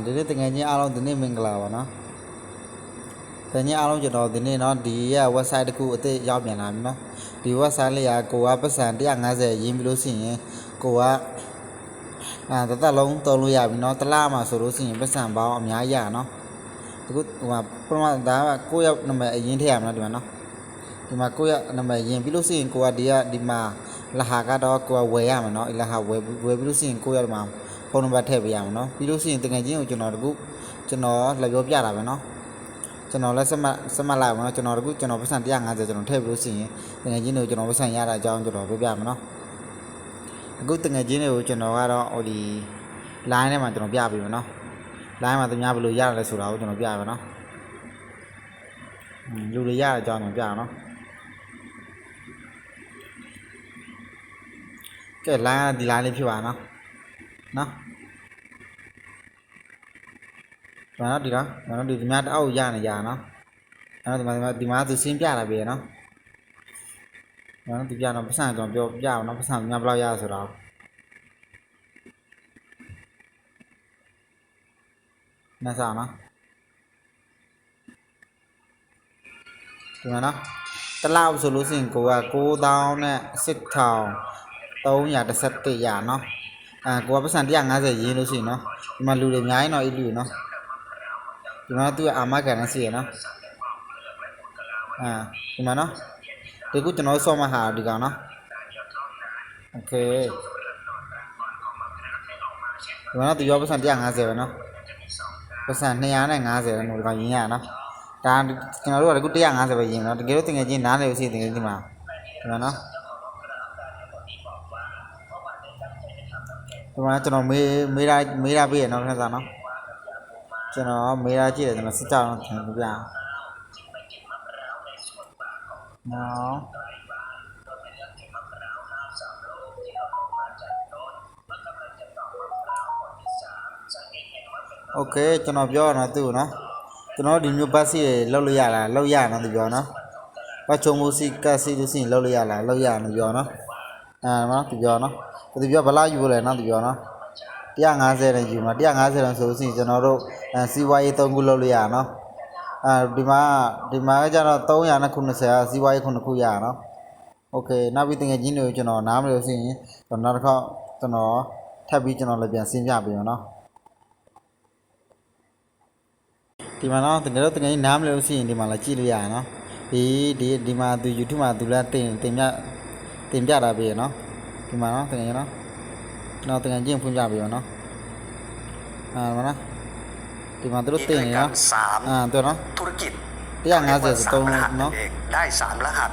ဒီနေ့တကယ်ချင်းအားလုံးဒီနေ့မင်္ဂလာပါနော်တကယ်ချင်းအားလုံးကျွန်တော်ဒီနေ့နော်ဒီရဲ့ website တစ်ခုအသစ်ရောက်ပြန်လာပြီနော်ဒီ website လေးကကိုကပတ်စံ150ရင်းပြီးလို့ရှိရင်ကိုကတသက်လုံးသုံးလို့ရပြီနော်တစ်လမှာဆိုလို့ရှိရင်ပတ်စံပေါင်းအများကြီးရနော်ဒီခုဟိုမှာပထမဒါကကိုယ့်ရဲ့နာမည်အရင်ထည့်ရမှာနော်ဒီမှာနော်ဒီမှာကိုယ့်ရဲ့နာမည်ရင်ပြီးလို့ရှိရင်ကိုကဒီမှာလဟာကတော့ကိုကဝယ်ရမှာနော်လဟာဝယ်ပြီးလို့ရှိရင်ကိုယ့်ရဲ့မှာဖုန်းနံပါတ်ထည့်ပေးရမှာနော်ပြီးလို့ရှိရင်တကယ်ချင်းကိုကျွန်တော်လက်ပြောပြတာပဲနော်ကျွန်တော်လည်းစမလိုက်ပါနော်ကျွန်တော်ပတ်စံ150ကျွန်တော်ထည့်ပြီးလို့ရှိရင်တကယ်ချင်းကိုကျွန်တော်ပတ်စံရတာအကြောင်းကျွန်တော်ပြောပြမှာနော်အခုတကယ်ချင်းတွေကိုကျွန်တော်ကတော့ဟိုဒီ line ထဲမှာကျွန်တော်ပြပေးမယ်နော် line မှာသူများဘယ်လိုရလဲဆိုတာကိုကျွန်တော်ပြပါနော်လူတွေရတဲ့အကြောင်းကျွန်တော်ပြနော်ကဲ line ဒီ line လေးဖြစ်ပါနော်နော်ဒီများအောက်ရနေကြနော်ဒီမှာသူစင်းပြတာပဲနော်ဒီပြတော့ပတ်စံကျွန်တော်ပြောပြအောင်နော်ပတ်စံများဘယ်လောက်ရဆိုတော့နားစားနော်ဒီမှာနော်တစ်လောက်ဆိုလို့ရှိရင်ကိုက9000နဲ့6311ရနော်ကိုကပတ်စံ150ရင်းလို့ရှိရင်နော်ဒီမှာလူတွေအများကြီးနော်အဲ့လူနော်ဒီမှာသူအာမခံနေစီရနော်ဒီမှာနော်ဒီခုကျွန်တော်ဆော့မဟာဒီကောင်နော်โอเคဒီမှာသူရောပတ်စံ150ပဲနော်ပတ်စံ250လည်းမို့ဒီကောင်ရင်းရနော်ဒါကျွန်တော်တို့ကအခု150ပဲရင်းနော်တကယ်လို့တင်ငယ်ချင်းနားလေလို့ရှိရင်ဒီမှာဒီမှာနော်ဒီမှာကျွန်တော်မေးတာပေးရနော်ခဏစားနော်ကျွန်တော်မေးတာကြည့်တယ်ကျွန်တော်စစ်ကြောင်းထင်ပြအောင်နော်โอเคကျွန်တော်ပြောရအောင်သူ့နော်ကျွန်တော်ဒီမျိုးဘတ်စီလောက်လို့ရလားလောက်ရနော်သူပြောနော်ပတ်ချုံမှုစီကတ်စီလို့ရှိရင်လောက်လို့ရလားလောက်ရနော်ပြောနော်နော်သူပြောနော်သူပြောဘယ်လောက်ယူလဲနော်သူပြောနော်150နဲ့ယူမှာ150နဲ့ဆိုလို့ရှိရင်ကျွန်တော်တို့စီဝါရေး3ခုလောက်လို့ရနော်ဒီမှာကကျတော့390စီဝါရေး9ခုရနော်โอเคနောက်ပြီးတကယ်ချင်းတွေကိုကျွန်တော်နားမလို့ရှိရင်ကျွန်တော်နောက်တစ်ခေါက်ကျွန်တော်ထပ်ပြီးကျွန်တော်လည်းပြန်ရှင်းပြပေးမယ်နော်ဒီမှာနော်တကယ်လို့တကယ်နားမလို့ရှိရင်ဒီမှာလည်းကြည့်လို့ရနော်ဒီမှာသူ YouTube မှာသူလည်းတင်ပြတာပေးရနော်ဒီမှာနော်တကယ်နော်တကယ်ချင်းဖွင့်ပြပေးရနော်ဒီမှာနော်ဒီမှာသူတို့တင်နေနော်တော်နော်ธุรกิจ150ဆို3နော်ได้3รหัส